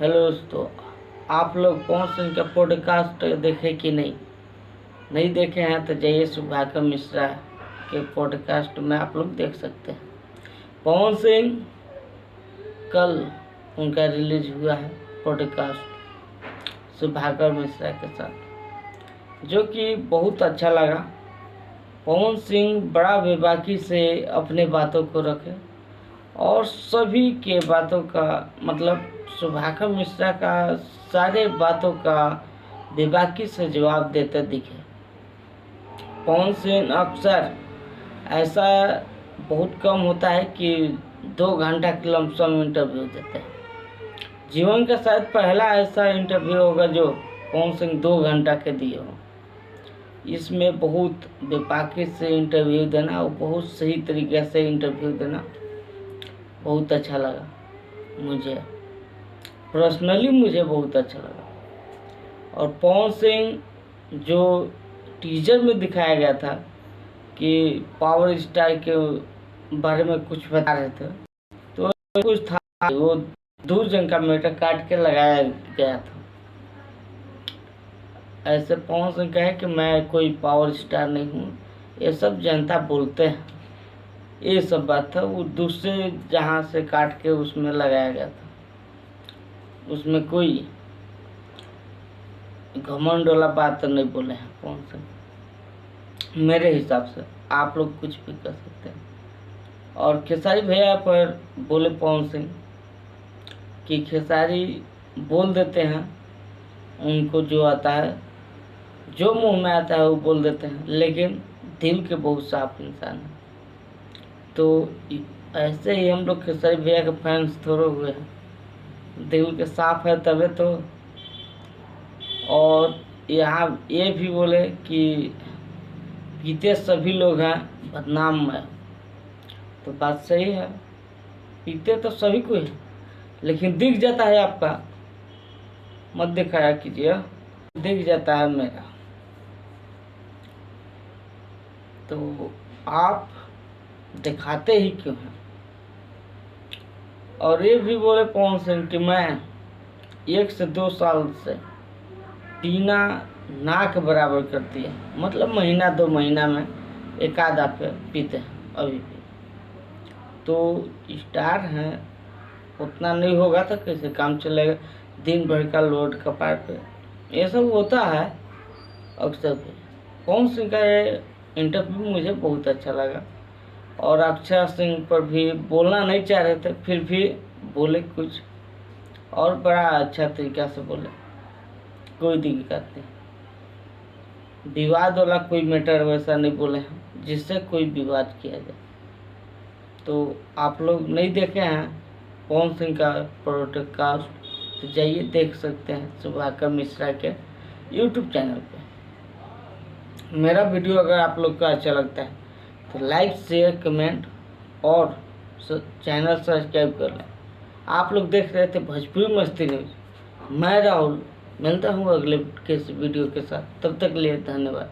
Hello दोस्तों, आप लोग पवन सिंह का पॉडकास्ट देखे कि नहीं देखे हैं तो जाइए सुभाकर मिश्रा के पॉडकास्ट में आप लोग देख सकते हैं। पवन सिंह कल उनका रिलीज हुआ है पॉडकास्ट सुभाकर मिश्रा के साथ, जो कि बहुत अच्छा लगा। पवन सिंह बड़ा बेबाकी से अपने बातों को रखे और सभी के बातों का मतलब सुभाकर मिश्रा का सारे बातों का बेबाकी से जवाब देते दिखे। पवन सिंह अक्सर ऐसा बहुत कम होता है कि 2 घंटा के लमसम इंटरव्यू देते हैं। जीवन का शायद पहला ऐसा इंटरव्यू होगा जो पवन सिंह 2 घंटा के दिए हो। इसमें बहुत बेबाकी से इंटरव्यू देना और बहुत सही तरीके से इंटरव्यू देना बहुत अच्छा लगा। मुझे पर्सनली बहुत अच्छा लगा। और पवन सिंह जो टीजर में दिखाया गया था कि पावर स्टार के बारे में कुछ बता रहे थे, तो कुछ था वो 2 जन का मैटर काट के लगाया गया था। ऐसे पवन सिंह कहे कि मैं कोई पावर स्टार नहीं हूँ, ये सब जनता बोलते हैं, ये सब बात था। वो दूसरे जहाँ से काट के उसमें लगाया गया था। उसमें कोई घमंड वाला बात तो नहीं बोले हैं पवन सिंह। मेरे हिसाब से आप लोग कुछ भी कर सकते हैं। और खेसारी भैया पर बोले पवन सिंह कि खेसारी बोल देते हैं, उनको जो आता है, जो मुंह में आता है वो बोल देते हैं, लेकिन दिल के बहुत साफ इंसान है। तो ऐसे ही हम लोग खेसारी भैया के फैंस थोड़े हुए हैं, दिल के साफ है तबे तो। और यहाँ ये भी बोले कि पीते सभी लोग हैं बदनाम में, तो बात सही है, पीते तो सभी को है, लेकिन दिख जाता है आपका, मत दिखाया कीजिए, दिख जाता है मेरा। तो आप दिखाते ही क्यों हैं? और ये भी बोले पवन सिंह कि मैं 1 से 2 साल से पीना नाक बराबर करती है, मतलब महीना 2 महीना में एक आधा पे पीते हैं अभी भी। तो स्टार हैं, उतना नहीं होगा तो कैसे काम चलेगा? दिन भर का लोड कपार पे, ये सब होता है अक्सर भी। पवन सिंह का ये इंटरव्यू मुझे बहुत अच्छा लगा। और अक्षय सिंह पर भी बोलना नहीं चाह रहे थे, फिर भी बोले कुछ, और बड़ा अच्छा तरीका से बोले, कोई दिक्कत नहीं। विवाद वाला कोई मैटर वैसा नहीं बोले हैं जिससे कोई विवाद किया जाए। तो आप लोग नहीं देखे हैं पवन सिंह का पॉडकास्ट, तो जाइए देख सकते हैं सुभाकर मिश्रा के यूट्यूब चैनल पे। मेरा वीडियो अगर आप लोग को अच्छा लगता है तो लाइक शेयर कमेंट और चैनल सब्सक्राइब कर लें। आप लोग देख रहे थे भोजपुरी मस्ती न्यूज। मैं राहुल मिलता हूँ अगले के वीडियो के साथ, तब तक के लिए धन्यवाद।